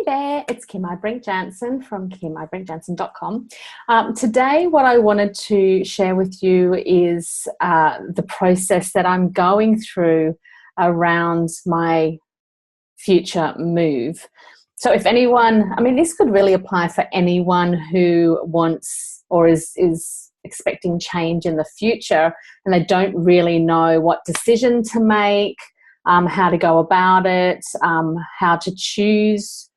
there, it's Kim Jansen from KimJansen.com. Today, what I wanted to share with you is the process that I'm going through around my future move. So if anyone, this could really apply for anyone who wants or is expecting change in the future and they don't really know what decision to make, how to go about it, how to choose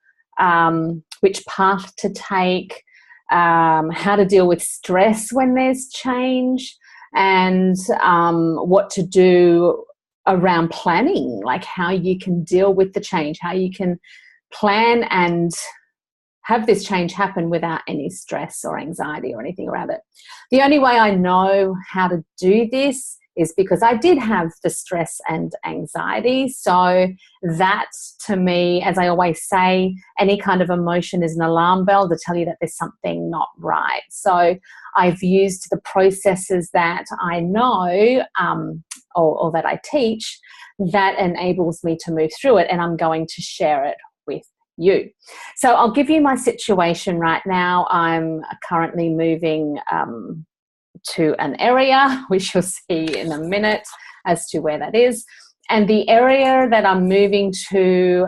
which path to take, how to deal with stress when there's change, and what to do around planning, like how you can deal with the change, how you can plan and have this change happen without any stress or anxiety or anything around it. The only way I know how to do this is because I did have the stress and anxiety. So that, to me, as I always say, any kind of emotion is an alarm bell to tell you that there's something not right. So I've used the processes that I know or that I teach that enables me to move through it, and I'm going to share it with you. So I'll give you my situation right now. I'm currently moving to an area, which you'll see in a minute as to where that is. And the area that I'm moving to,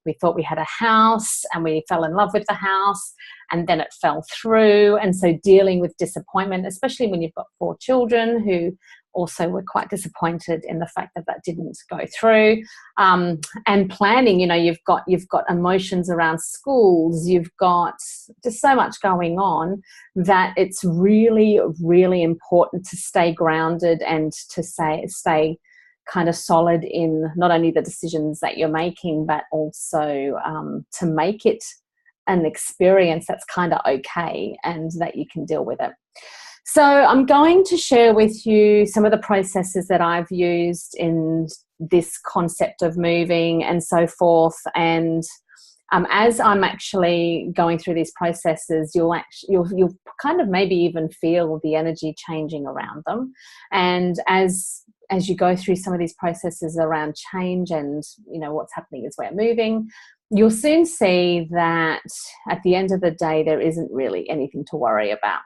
we thought we had a house and we fell in love with the house, and then it fell through. And so dealing with disappointment, especially when you've got 4 children who also were quite disappointed in the fact that that didn't go through, and planning, you've got emotions around schools, you've got just so much going on that it's really, really important to stay grounded and to stay kind of solid in not only the decisions that you're making, but also to make it an experience that's kind of okay and that you can deal with it. So I'm going to share with you some of the processes that I've used in this concept of moving and so forth. And as I'm actually going through these processes, you'll kind of maybe even feel the energy changing around them. And as you go through some of these processes around change and what's happening as we're moving, you'll soon see that at the end of the day, there isn't really anything to worry about.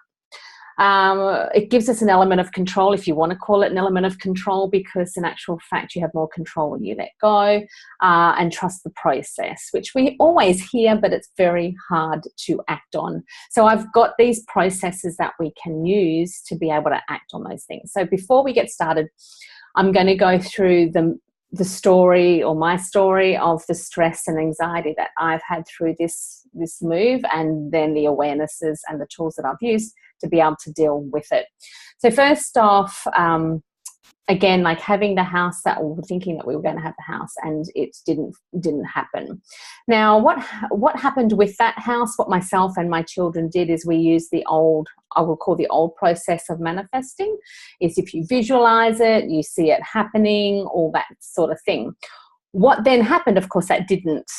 It gives us an element of control, if you want to call it an element of control, because in actual fact you have more control when you let go and trust the process, which we always hear, but it's very hard to act on. So I've got these processes that we can use to be able to act on those things. So before we get started, I'm going to go through the story, or my story, of the stress and anxiety that I've had through this move, and then the awarenesses and the tools that I've used to be able to deal with it. So first off, again, like having the house, that we were thinking that we were going to have the house, and it didn't happen. Now, what happened with that house, what myself and my children did, is we used I will call the old process of manifesting. Is if you visualize it, you see it happening, all that sort of thing. What then happened, of course, that didn't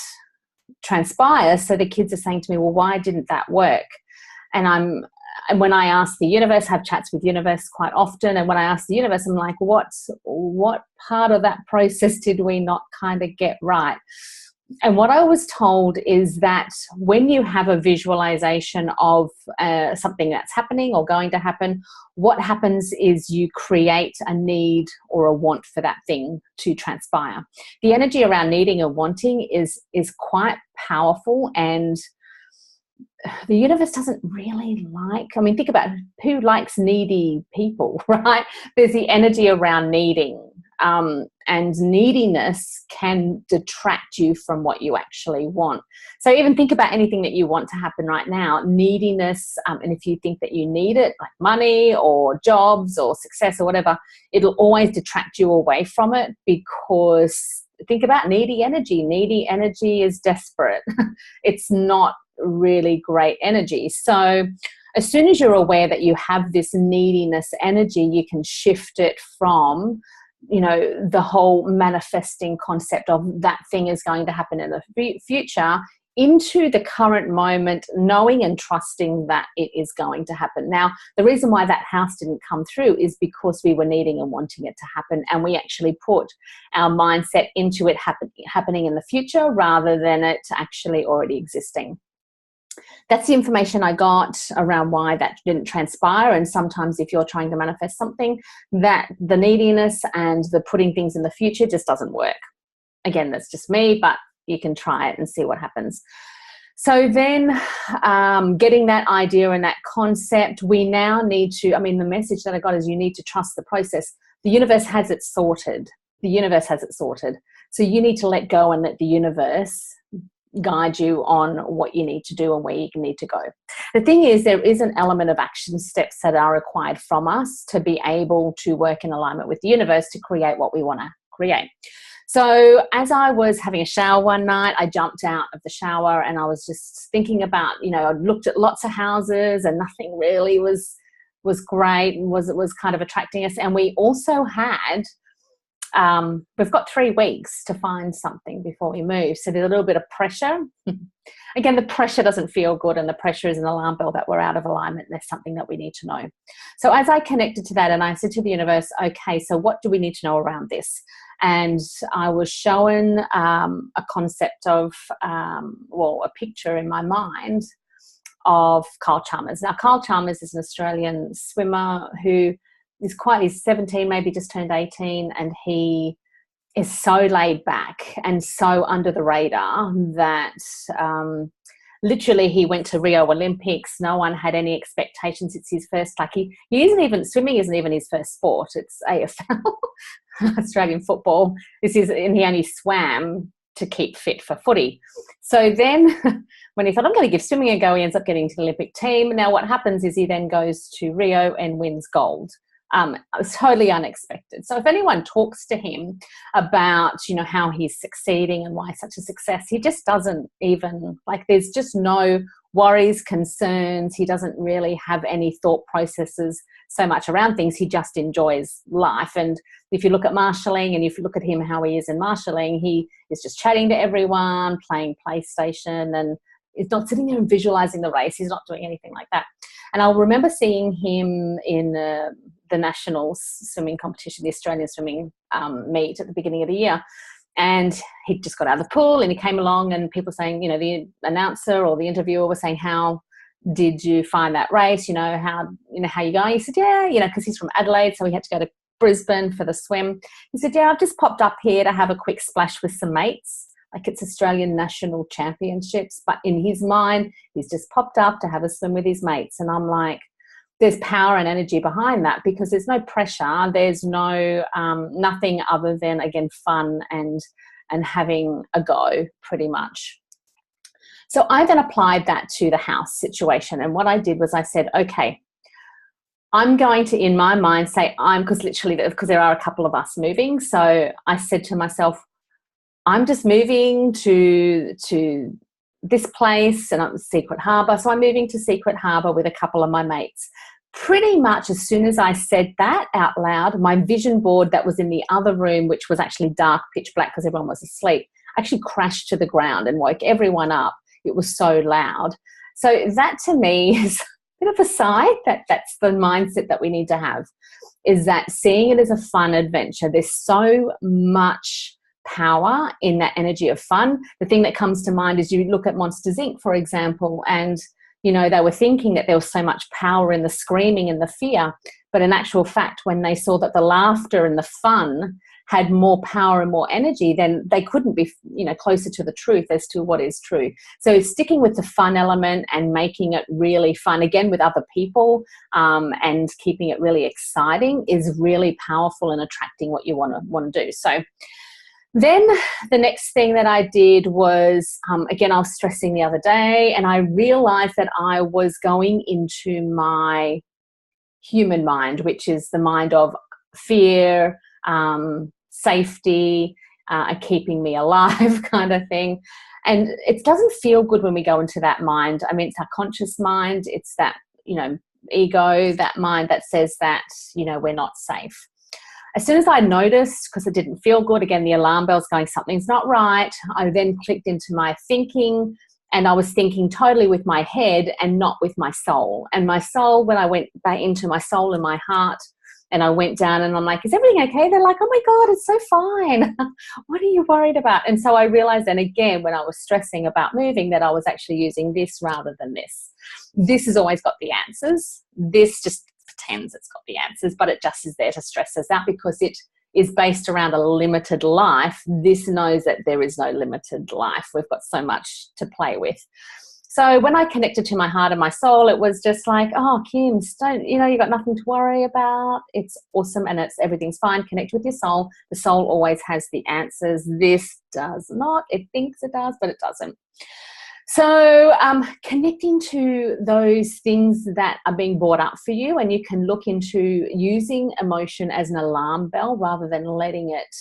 transpire. So the kids are saying to me, well, why didn't that work? And when I ask the universe, have chats with universe quite often, and when I ask the universe, I'm like, what part of that process did we not kind of get right? And what I was told is that when you have a visualization of something that's happening or going to happen, what happens is you create a need or a want for that thing to transpire. The energy around needing or wanting is quite powerful, and the universe doesn't really think about who likes needy people, right? There's the energy around needing, and neediness can detract you from what you actually want. So even think about anything that you want to happen right now, neediness, and if you think that you need it, like money or jobs or success or whatever, it'll always detract you away from it, because think about needy energy. Needy energy is desperate. It's not really great energy. So as soon as you're aware that you have this neediness energy, you can shift it from the whole manifesting concept of that thing is going to happen in the future into the current moment, knowing and trusting that it is going to happen. Now, the reason why that house didn't come through is because we were needing and wanting it to happen, and we actually put our mindset into it happening in the future rather than it actually already existing. That's the information I got around why that didn't transpire. And sometimes if you're trying to manifest something, that the neediness and the putting things in the future just doesn't work. Again, that's just me, but you can try it and see what happens. So then getting that idea and that concept, we now need to, I mean, the message that I got is you need to trust the process. The universe has it sorted. The universe has it sorted. So you need to let go and let the universe guide you on what you need to do and where you need to go. The thing is, there is an element of action steps that are required from us to be able to work in alignment with the universe to create what we want to create. So as I was having a shower one night, I jumped out of the shower and I was just thinking about, you know, I looked at lots of houses and nothing really was great and was kind of attracting us. And we also had, we've got 3 weeks to find something before we move. So there's a little bit of pressure. Again, the pressure doesn't feel good, and the pressure is an alarm bell that we're out of alignment and there's something that we need to know. So as I connected to that and I said to the universe, okay, so what do we need to know around this? And I was shown a concept of, a picture in my mind of Kyle Chalmers. Now, Kyle Chalmers is an Australian swimmer who is he's 17, maybe just turned 18, and he is so laid back and so under the radar that literally he went to Rio Olympics. No one had any expectations. It's his first, swimming isn't even his first sport. It's AFL, Australian football. And he only swam to keep fit for footy. So then when he thought, I'm going to give swimming a go, he ends up getting to the Olympic team. Now what happens is he then goes to Rio and wins gold. It was totally unexpected. So if anyone talks to him about, you know, how he's succeeding and why such a success, he just doesn't even, there's just no worries, concerns. He doesn't really have any thought processes so much around things. He just enjoys life. And if you look at marshalling and if you look at him, how he is in marshalling, he is just chatting to everyone, playing PlayStation, and he's not sitting there and visualizing the race. He's not doing anything like that. And I'll remember seeing him in the national swimming competition, the Australian swimming meet at the beginning of the year. And he just got out of the pool and he came along, and people saying, you know, the announcer or the interviewer was saying, how did you find that race? How you going? He said, yeah, because he's from Adelaide, so he had to go to Brisbane for the swim. He said, yeah, I've just popped up here to have a quick splash with some mates. It's Australian national championships, but in his mind, he's just popped up to have a swim with his mates. And I'm like, there's power and energy behind that, because there's no pressure. There's no nothing other than, again, fun and having a go, pretty much. So I then applied that to the house situation. And what I did was I said, okay, I'm going to, in my mind, say because there are a couple of us moving. So I said to myself, I'm just moving to this place, and it's Secret Harbour. So I'm moving to Secret Harbour with a couple of my mates. Pretty much as soon as I said that out loud, my vision board that was in the other room, which was actually dark, pitch black because everyone was asleep, actually crashed to the ground and woke everyone up. It was so loud. So that to me is a bit of a sign that that's the mindset that we need to have, is that seeing it as a fun adventure. There's so much power in that energy of fun. The thing that comes to mind is you look at Monsters Inc., for example, and they were thinking that there was so much power in the screaming and the fear, but in actual fact, when they saw that the laughter and the fun had more power and more energy, then they couldn't be closer to the truth as to what is true. So sticking with the fun element and making it really fun, again with other people, and keeping it really exciting is really powerful in attracting what you want to do. So then the next thing that I did was, again, I was stressing the other day, and I realized that I was going into my human mind, which is the mind of fear, safety, keeping me alive kind of thing. And it doesn't feel good when we go into that mind. I mean, it's our conscious mind. It's that, ego, that mind that says that, we're not safe. As soon as I noticed, because it didn't feel good, again, the alarm bell's going, something's not right, I then clicked into my thinking And I was thinking totally with my head and not with my soul. And my soul, when I went back into my soul and my heart, and I went down and I'm like, is everything okay? They're like, oh my God, it's so fine. What are you worried about? And so I realized then again, when I was stressing about moving, that I was actually using this rather than this. This has always got the answers. This just pretends it's got the answers, but it just is there to stress us out because it is based around a limited life. This knows that there is no limited life. We've got so much to play with. So when I connected to my heart and my soul, it was just like, oh, Kim, you got nothing to worry about. It's awesome and everything's fine. Connect with your soul. The soul always has the answers. This does not. It thinks it does, but it doesn't. So connecting to those things that are being brought up for you, and you can look into using emotion as an alarm bell rather than letting it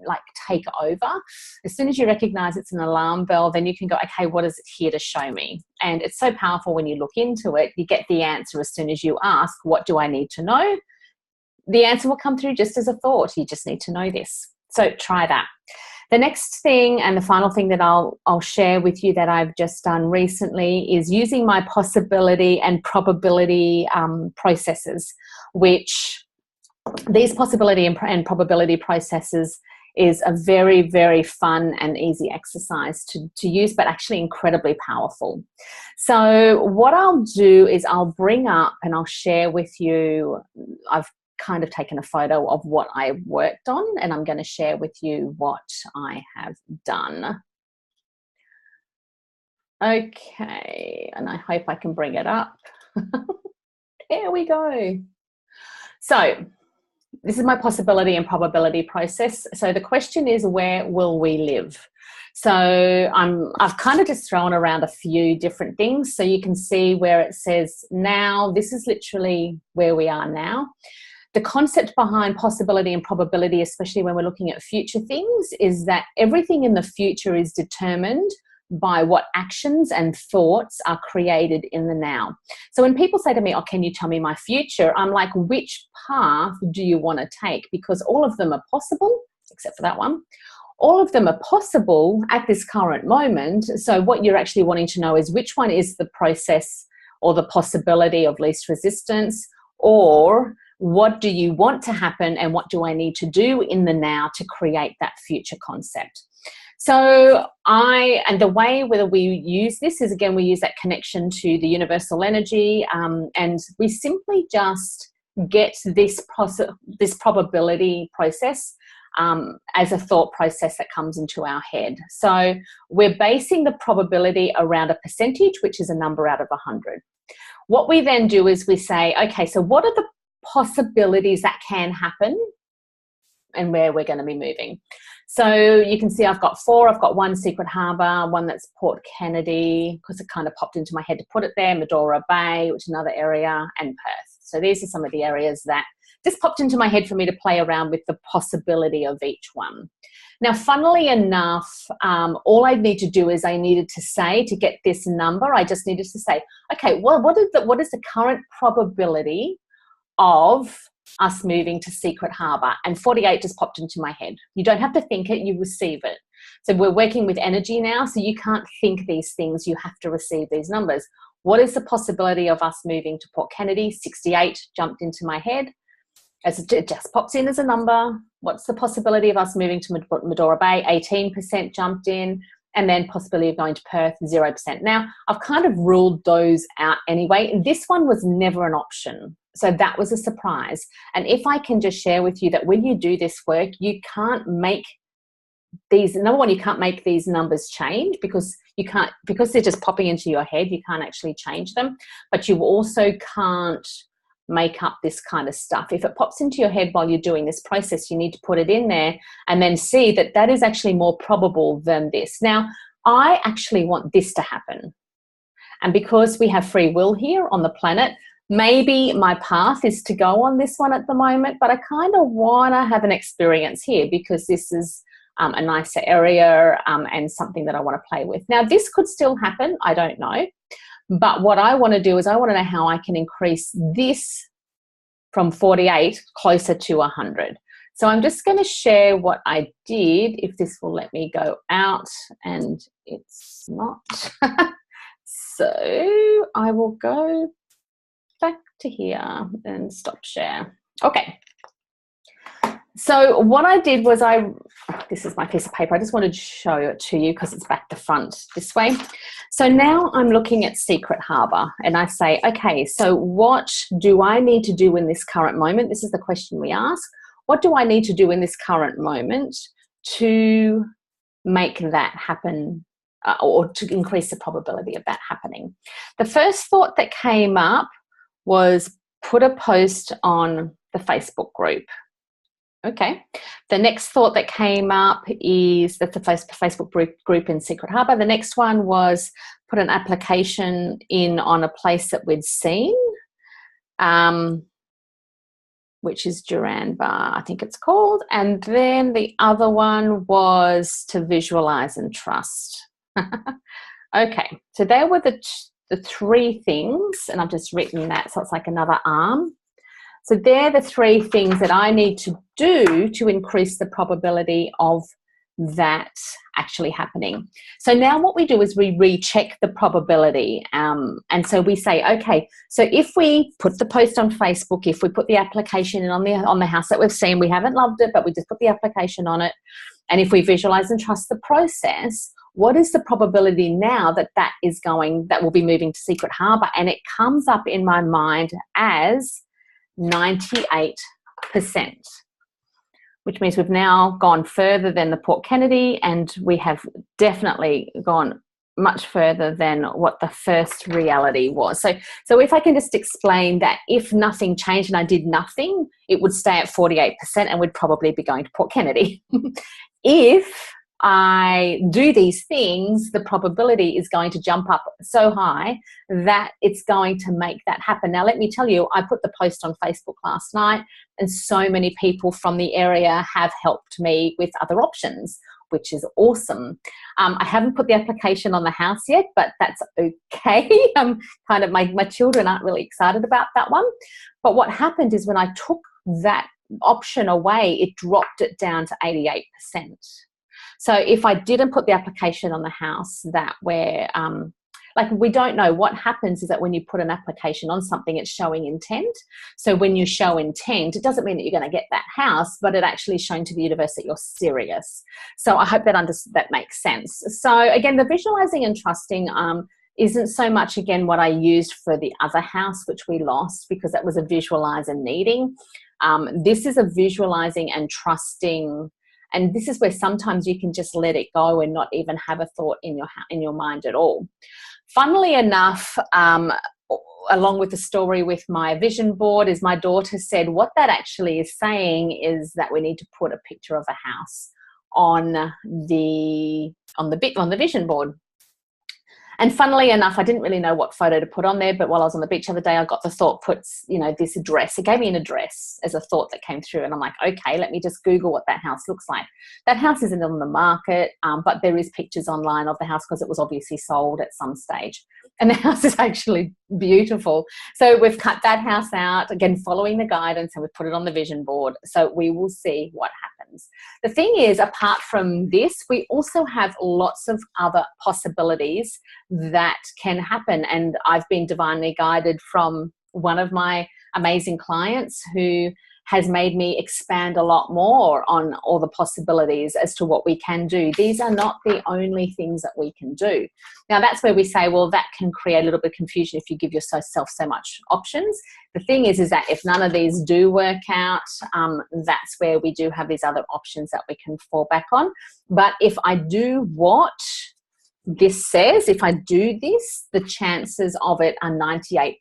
like take over. As soon as you recognize it's an alarm bell, then you can go, okay, what is it here to show me? And it's so powerful when you look into it. You get the answer as soon as you ask, what do I need to know? The answer will come through just as a thought. You just need to know this. So try that. The next thing and the final thing that I'll share with you that I've just done recently is using my possibility and probability processes, which these possibility and probability processes is a very, very fun and easy exercise to use, but actually incredibly powerful. So what I'll do is I'll bring up and I'll share with you, I've kind of taken a photo of what I worked on, and I'm going to share with you what I have done. Okay, and I hope I can bring it up. There we go. So this is my possibility and probability process. So the question is, where will we live? So I've kind of just thrown around a few different things. So you can see where it says now, this is literally where we are now. The concept behind possibility and probability, especially when we're looking at future things, is that everything in the future is determined by what actions and thoughts are created in the now. So when people say to me, oh, can you tell me my future? I'm like, which path do you want to take? Because all of them are possible, except for that one. All of them are possible at this current moment. So what you're actually wanting to know is which one is the process or the possibility of least resistance, or what do you want to happen and what do I need to do in the now to create that future concept? So and the way whether we use this is, again, we use that connection to the universal energy, and we simply just get this probability process as a thought process that comes into our head. So we're basing the probability around a percentage, which is a number out of 100. What we then do is we say, okay, so what are the possibilities that can happen and where we're going to be moving? So you can see I've got 4. I've got one Secret Harbour, one that's Port Kennedy, because it kind of popped into my head to put it there, Medora Bay, which is another area, and Perth. So these are some of the areas that just popped into my head for me to play around with the possibility of each one. Now, funnily enough, all I need to do is I needed to say, to get this number, I just needed to say, okay, well, what is the current probability of us moving to Secret Harbour? And 48 just popped into my head. You don't have to think it, you receive it. So we're working with energy now, so you can't think these things, you have to receive these numbers. What is the possibility of us moving to Port Kennedy? 68 jumped into my head. As it just pops in as a number. What's the possibility of us moving to Medora Bay? 18% jumped in. And then possibility of going to Perth, 0%. Now, I've kind of ruled those out anyway. This one was never an option. So that was a surprise. And if I can just share with you that when you do this work, you can't make these, number one, you can't make these numbers change because they're just popping into your head, you can't actually change them. But you also can't make up this kind of stuff. If it pops into your head while you're doing this process, you need to put it in there and then see that that is actually more probable than this. Now, I actually want this to happen. And because we have free will here on the planet, maybe my path is to go on this one at the moment, but I kind of want to have an experience here because this is a nicer area and something that I want to play with. Now, this could still happen. I don't know. But what I want to do is I want to know how I can increase this from 48 closer to 100. So I'm just going to share what I did, if this will let me go out, and it's not. So I will go back to here and stop share. Okay. So what I did was this is my piece of paper. I just wanted to show it to you because it's back to front this way. So now I'm looking at Secret Harbour and I say, okay, so what do I need to do in this current moment? This is the question we ask. What do I need to do in this current moment to make that happen, or to increase the probability of that happening? The first thought that came up was put a post on the Facebook group. Okay. The next thought that came up is that the Facebook group in Secret Harbour. The next one was put an application in on a place that we'd seen, which is Duran Bar, I think it's called. And then the other one was to visualize and trust. Okay. So there were the three things, and I've just written that, so it's like another arm. So they're the three things that I need to do to increase the probability of that actually happening. So now what we do is we recheck the probability. And so we say, okay, so if we put the post on Facebook, if we put the application in on the house that we've seen, we haven't loved it, but we just put the application on it. And if we visualize and trust the process, what is the probability now that that will be moving to Secret Harbour? And it comes up in my mind as 98%, which means we've now gone further than the Port Kennedy, and we have definitely gone much further than what the first reality was. So if I can just explain that, if nothing changed and I did nothing, it would stay at 48% and we'd probably be going to Port Kennedy. If I do these things, the probability is going to jump up so high that it's going to make that happen. Now, let me tell you, I put the post on Facebook last night, and so many people from the area have helped me with other options, which is awesome. I haven't put the application on the house yet, but that's okay. Kind of my children aren't really excited about that one. But what happened is when I took that option away, it dropped it down to 88%. So if I didn't put the application on the house, we don't know what happens is that when you put an application on something, it's showing intent. So when you show intent, it doesn't mean that you're going to get that house, but it actually is showing to the universe that you're serious. So I hope that makes sense. So again, the visualizing and trusting isn't so much, again, what I used for the other house, which we lost, because that was a visualize and needing. This is a visualizing and trusting. And this is where sometimes you can just let it go and not even have a thought in your mind at all. Funnily enough, along with the story with my vision board, is my daughter said what that actually is saying is that we need to put a picture of a house on the vision board. And funnily enough, I didn't really know what photo to put on there, but while I was on the beach the other day, I got the thought, this address. It gave me an address as a thought that came through. And I'm like, okay, let me just Google what that house looks like. That house isn't on the market, but there is pictures online of the house because it was obviously sold at some stage. And the house is actually beautiful. So we've cut that house out, again, following the guidance, and we've put it on the vision board. So we will see what happens. The thing is, apart from this, we also have lots of other possibilities that can happen. And I've been divinely guided from one of my amazing clients who has made me expand a lot more on all the possibilities as to what we can do. These are not the only things that we can do. Now, that's where we say, well, that can create a little bit of confusion if you give yourself so much options. The thing is that if none of these do work out, that's where we do have these other options that we can fall back on. But if I do what this says, if I do this, the chances of it are 98%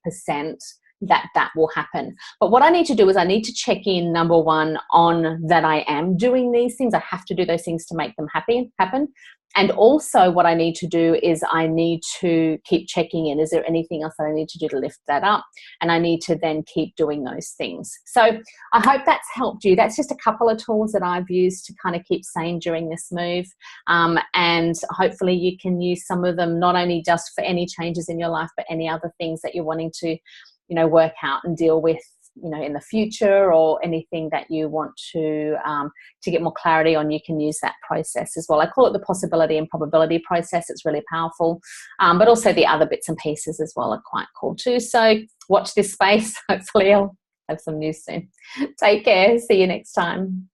that will happen. But what I need to do is I need to check in, number one, on that I am doing these things. I have to do those things to make them happen. And also what I need to do is I need to keep checking in. Is there anything else that I need to do to lift that up? And I need to then keep doing those things. So I hope that's helped you. That's just a couple of tools that I've used to kind of keep sane during this move. And hopefully you can use some of them, not only just for any changes in your life, but any other things that you're wanting to work out and deal with in the future, or anything that you want to get more clarity on, you can use that process as well. I call it the possibility and probability process. It's really powerful. But also the other bits and pieces as well are quite cool too. So watch this space. Hopefully I'll have some news soon. Take care. See you next time.